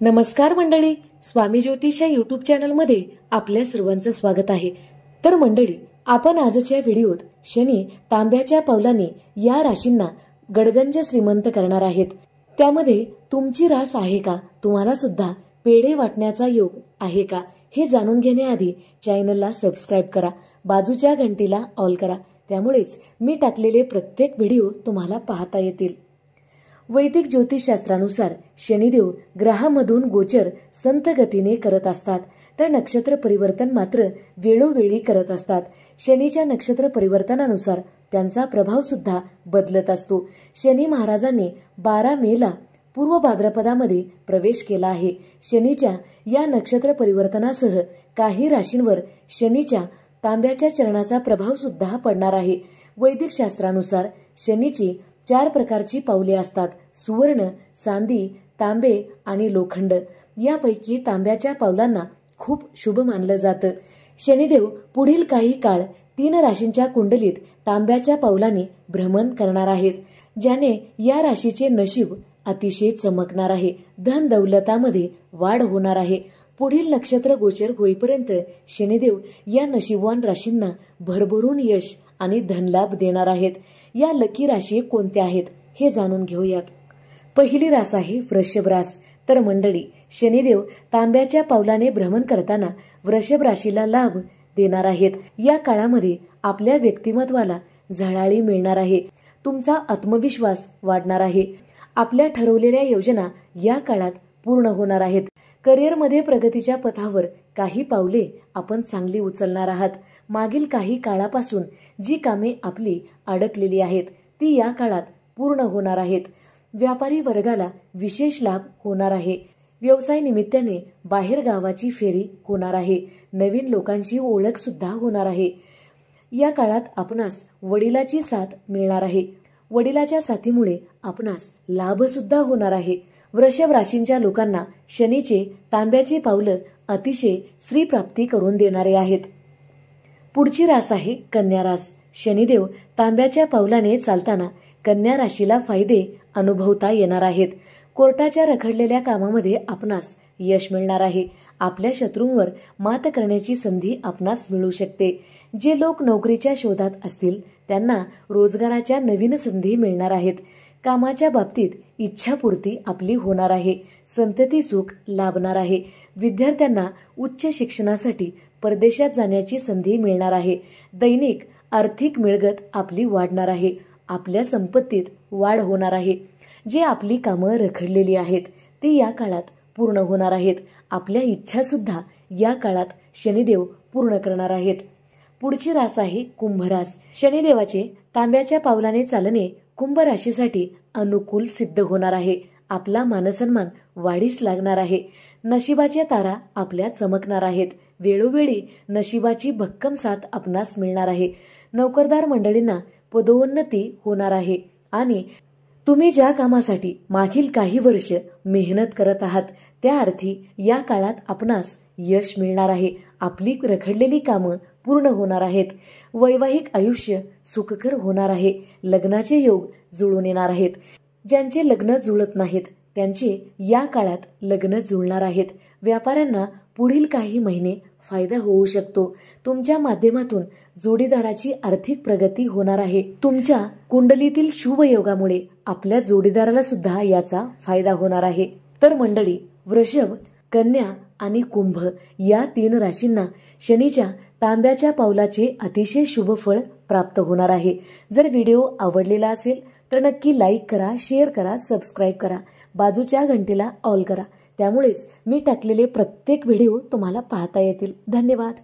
नमस्कार मंडळी, स्वामी ज्योतिष या यूट्यूब चॅनलमध्ये आपल्या सर्वांचं स्वागत आहे। तर मंडळी, आपण आजच्या व्हिडिओत शनी तांब्याच्या पावलाने या राशींना गडगंज श्रीमंत करणार आहेत। त्यामध्ये तुमची रास आहे का? तुम्हाला सुद्धा पेढे वाटण्याचा योग आहे का? हे जाणून घेण्याआधी चॅनलला सबस्क्राइब करा, बाजूच्या घंटीला ऑल करा, त्यामुळेच मी टाकलेले प्रत्येक व्हिडिओ तुम्हाला पाहता येतील। वैदिक ज्योतिषशास्त्रानुसार शनिदेव ग्रहामधून गोचर संत गतीने करत असतात, तर नक्षत्र परिवर्तन मात्र वेळोवेळी करत असतात। शनीच्या नक्षत्र परिवर्तनानुसार त्यांचा प्रभाव सुद्धा बदलत असतो। शनी महाराजांनी 12 मेला पूर्व भाद्रपदामध्ये प्रवेश केला आहे। शनीच्या या नक्षत्र परिवर्तनासह काही राशींवर शनीच्या तांब्याच्या चरणाचा प्रभाव सुद्धा पडणार आहे। वैदिक शास्त्रानुसार शनीची 4 प्रकारची पावले असतात: सुवर्ण, चांदी, तांबे आणि लोखंड। यापैकी तांब्याच्या पावलांना खूप शुभ मानलं जातं। शनिदेव पुढील काही काळ 3 राशींच्या कुंडलीत तांब्याच्या पावलांनी भ्रमण करणार आहेत, ज्याने या राशीचे नशीब अतिशय चमकणार आहे। धन दौलतामध्ये वाढ होणार आहे। पुढील नक्षत्र गोचर होईपर्यंत शनिदेव या नशीबवान राशींना भरभरून यश आणि धनलाभ देणार आहेत। या लकी राशी कोणत्या आहेत हे जाणून घेऊयात। पहिली रास आहे वृषभ रास। तर मंडळी, शनिदेव तांब्याच्या पावलाने भ्रमण करताना वृषभ राशीला लाभ देणार आहेत। या काळामध्ये आपल्या व्यक्तिमत्वाला झळाळी मिळणार आहे। तुमचा आत्मविश्वास वाढणार आहे। आपल्या ठरवलेल्या योजना या काळात पूर्ण होणार आहेत। करिअरमध्ये प्रगतीच्या पथावर काही पावले आपण चांगली उचलणार आहात। मागील काही काळापासून जी कामे आपली अडकलेली आहेत ती या काळात पूर्ण होणार आहेत। व्यापारी वर्गाला विशेष लाभ होणार आहे। व्यवसाय निमित्ताने बाहेर गावाची फेरी होणार आहे। नवीन लोकांची ओळख सुद्धा होणार आहे। या काळात आपणास वडिलाची साथ मिळणार आहे। वडिलाच्या साथीमुळे आपणास लाभ सुद्धा होणार आहे। वृषभ राशींच्या लोकांना शनीचे तांब्याचे पावलं अतिशय श्री प्राप्ती करून देणारे आहेत। पुढची रास आहे कन्या रास। शनिदेव तांब्याच्या पावलाने चालताना कन्या राशीला फायदे अनुभवता येणार आहेत। कोर्टाच्या रखडलेल्या कामामध्ये आपणास यश मिळणार आहे। आपल्या शत्रूंवर मात करण्याची संधी आपणास मिळू शकते। जे लोक नोकरीच्या शोधात असतील त्यांना रोजगाराच्या नवीन संधी मिळणार आहेत। कामाच्या बाबतीत इच्छापूर्ती आपली होणार आहे। संतती सुख लाभणार आहे। विद्यार्थ्यांना उच्च शिक्षणासाठी परदेशात जाण्याची संधी मिळणार आहे। दैनिक आर्थिक मिळगत आपली वाढणार आहे। आपल्या संपत्तीत वाढ होणार आहे। जे आपली कामं रखडलेली आहेत ती या काळात पूर्ण होणार आहेत। आपल्या इच्छा सुद्धा या काळात शनिदेव पूर्ण करणार आहेत। पुढची रास आहे कुंभ रास। शनिदेवाचे तांब्याच्या पावलाने चालणे कुंभ राशीसाठी अनुकूल सिद्ध होणार आहे। आपला मानसन्मान वाढीस लागणार आहे। नशिबाच्या तारा आपल्या चमकणार आहेत। वेळोवेळी नशिबाची भक्कम साथ आपणास मिळणार आहे। नोकरदार मंडळींना पदोन्नती होणार आहे आणि तुम्ही ज्या कामासाठी मागील काही वर्ष मेहनत करत आहात त्या अर्थी या काळात आपणास यश मिळणार आहे। आपली रखडलेली कामं पूर्ण होणार आहेत। वैवाहिक आयुष्य सुखकर होणार आहे। लग्नाचे योग जुळून येणार आहेत। ज्यांचे लग्न जुळत नाहीत त्यांचे या काळात लग्न जुळणार आहेत। व्यापाऱ्यांना पुढील काही महिने फायदा होऊ शकतो। तुमच्या माध्यमातून जोडीदाराची आर्थिक प्रगती होणार आहे। तुमच्या कुंडलीतील शुभ योगामुळे आपल्या जोडीदाराला सुद्धा याचा फायदा होणार आहे। तर मंडळी, वृषभ, कन्या आणि कुंभ या 3 राशींना शनीच्या तांब्याच्या पावलाचे अतिशय शुभ फळ प्राप्त होणार आहे। जर व्हिडिओ आवडलेला असेल तर नक्की लाईक करा, शेअर करा, सबस्क्राइब करा, बाजूच्या घंटीला ऑल करा, त्यामुळेच मी टाकलेले प्रत्येक व्हिडिओ तुम्हाला पाहता येतील। धन्यवाद।